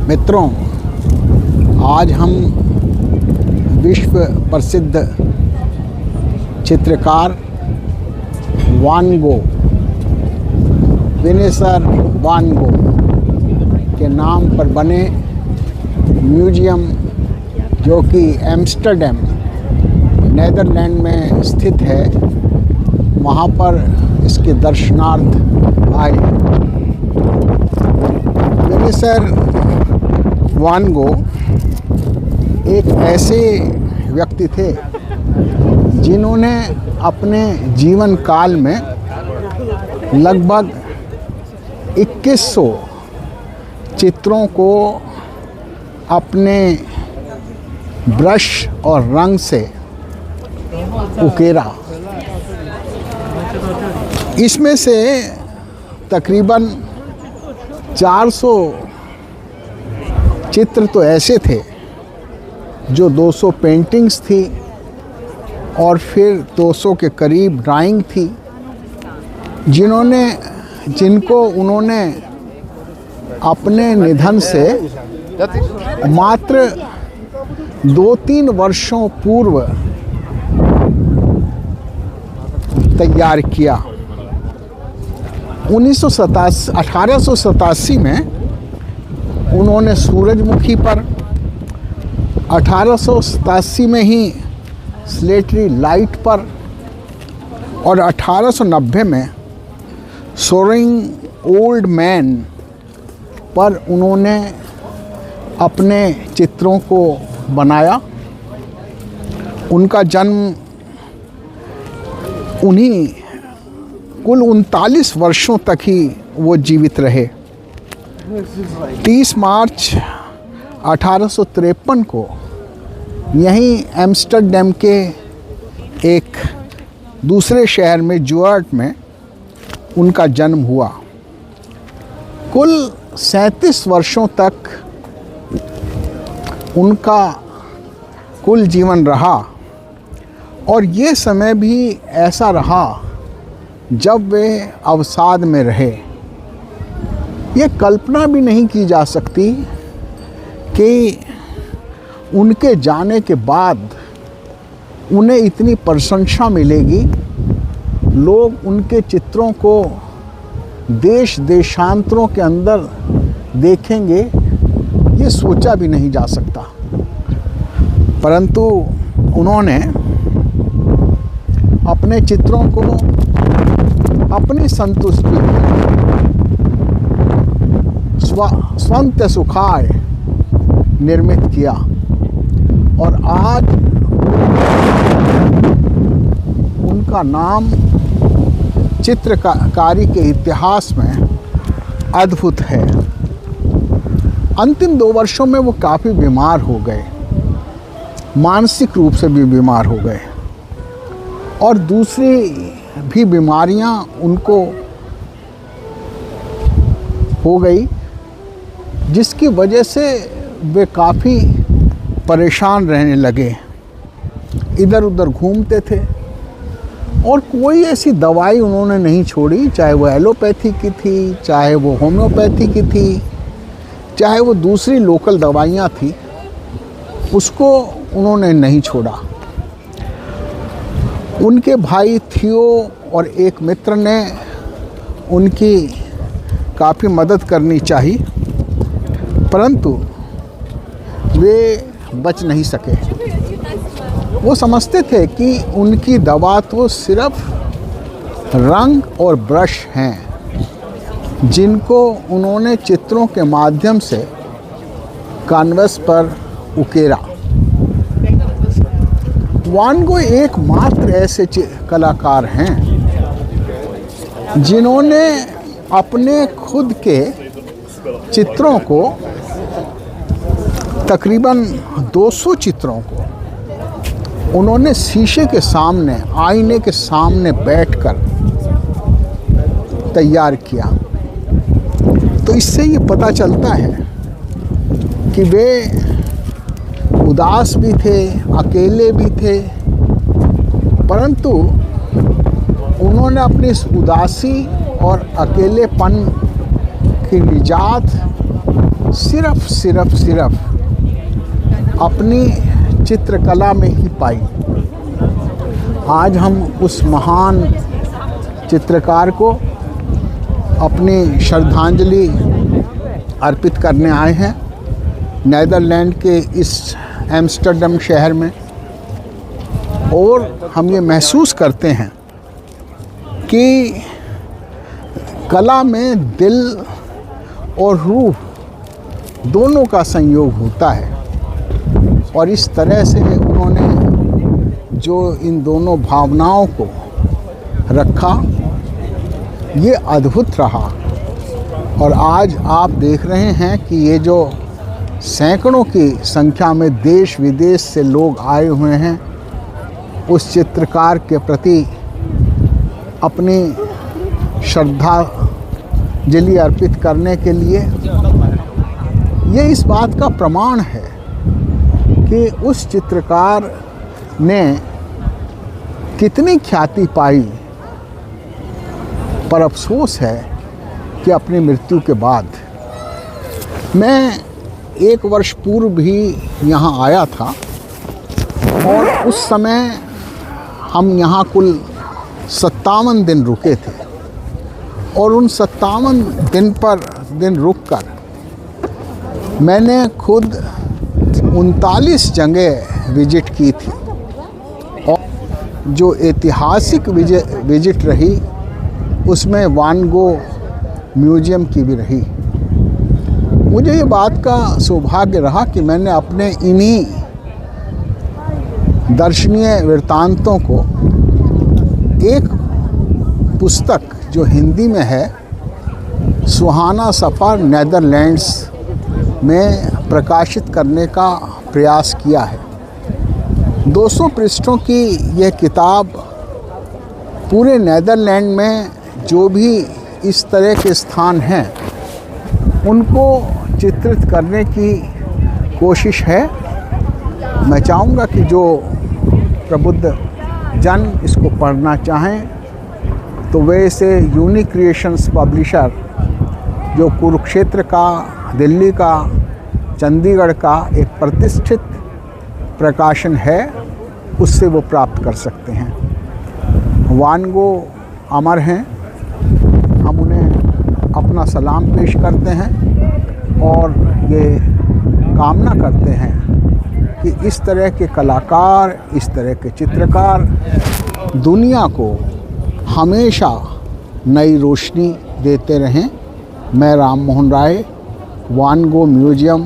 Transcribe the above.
मित्रों, आज हम विश्व प्रसिद्ध चित्रकार वान गो, विनेसर वान गो के नाम पर बने म्यूजियम, जो कि एम्स्टर्डम नीदरलैंड में स्थित है, वहाँ पर इसके दर्शनार्थ आए। विनेसर वान गो एक ऐसे व्यक्ति थे जिन्होंने अपने जीवन काल में लगभग 2100 चित्रों को अपने ब्रश और रंग से उकेरा। इसमें से तकरीबन 400 चित्र तो ऐसे थे जो 200 पेंटिंग्स थी और फिर 200 के करीब ड्राइंग थी, जिनको उन्होंने अपने निधन से मात्र 2-3 वर्षों पूर्व तैयार किया। 1887 में उन्होंने सूरजमुखी पर, 1887 में ही स्लेटरी लाइट पर और 1890 में सोअरिंग ओल्ड मैन पर उन्होंने अपने चित्रों को बनाया। उनका जन्म उन्हीं कुल 39 वर्षों तक ही वो जीवित रहे। 30 मार्च 1853 को यहीं एम्स्टर्डम के एक दूसरे शहर में जुआर्ट में उनका जन्म हुआ। कुल 37 वर्षों तक उनका कुल जीवन रहा और ये समय भी ऐसा रहा जब वे अवसाद में रहे। ये कल्पना भी नहीं की जा सकती कि उनके जाने के बाद उन्हें इतनी प्रशंसा मिलेगी। लोग उनके चित्रों को देश देशांतरों के अंदर देखेंगे, ये सोचा भी नहीं जा सकता। परंतु उन्होंने अपने चित्रों को अपनी संतुष्टि, स्वंत सुखाय निर्मित किया और आज उनका नाम चित्रकारी के इतिहास में अद्भुत है। अंतिम 2 वर्षों में वो काफ़ी बीमार हो गए, मानसिक रूप से भी बीमार हो गए और दूसरी भी बीमारियां उनको हो गई, जिसकी वजह से वे काफ़ी परेशान रहने लगे। इधर उधर घूमते थे और कोई ऐसी दवाई उन्होंने नहीं छोड़ी, चाहे वो एलोपैथी की थी, चाहे वो होम्योपैथी की थी, चाहे वो दूसरी लोकल दवाइयाँ थी, उसको उन्होंने नहीं छोड़ा। उनके भाई थियो और एक मित्र ने उनकी काफ़ी मदद करनी चाहिए, परंतु वे बच नहीं सके। वो समझते थे कि उनकी दवा तो सिर्फ रंग और ब्रश हैं, जिनको उन्होंने चित्रों के माध्यम से कैनवस पर उकेरा। वान गो एकमात्र ऐसे कलाकार हैं जिन्होंने अपने खुद के चित्रों को, तकरीबन 200 चित्रों को उन्होंने शीशे के सामने, आईने के सामने बैठकर तैयार किया। तो इससे ये पता चलता है कि वे उदास भी थे, अकेले भी थे, परंतु उन्होंने अपनी इस उदासी और अकेलेपन की निजात सिर्फ अपनी चित्रकला में ही पाई। आज हम उस महान चित्रकार को अपनी श्रद्धांजलि अर्पित करने आए हैं नीदरलैंड के इस एम्स्टर्डम शहर में, और हम ये महसूस करते हैं कि कला में दिल और रूह दोनों का संयोग होता है, और इस तरह से उन्होंने जो इन दोनों भावनाओं को रखा, ये अद्भुत रहा। और आज आप देख रहे हैं कि ये जो सैकड़ों की संख्या में देश विदेश से लोग आए हुए हैं उस चित्रकार के प्रति अपनी श्रद्धांजलि अर्पित करने के लिए, ये इस बात का प्रमाण है कि उस चित्रकार ने कितनी ख्याति पाई, पर अफसोस है कि अपनी मृत्यु के बाद। मैं 1 वर्ष पूर्व भी यहाँ आया था, और उस समय हम यहाँ कुल 57 दिन रुके थे, और उन 57 दिन रुककर मैंने खुद 39 जगह विजिट की थी, और जो ऐतिहासिक विजिट रही उसमें वान गो म्यूजियम की भी रही। मुझे ये बात का सौभाग्य रहा कि मैंने अपने इन्हीं दर्शनीय वृत्तांतों को एक पुस्तक जो हिंदी में है, सुहाना सफ़र नीदरलैंड्स में प्रकाशित करने का प्रयास किया है। 200 पृष्ठों की यह किताब पूरे नीदरलैंड में जो भी इस तरह के स्थान हैं उनको चित्रित करने की कोशिश है। मैं चाहूँगा कि जो प्रबुद्ध जन इसको पढ़ना चाहें तो वे इसे यूनिक क्रिएशंस पब्लिशर, जो कुरुक्षेत्र का, दिल्ली का, चंडीगढ़ का एक प्रतिष्ठित प्रकाशन है, उससे वो प्राप्त कर सकते हैं। वान गो अमर हैं, हम उन्हें अपना सलाम पेश करते हैं और ये कामना करते हैं कि इस तरह के कलाकार, इस तरह के चित्रकार दुनिया को हमेशा नई रोशनी देते रहें। मैं राम मोहन राय, वान गो म्यूजियम,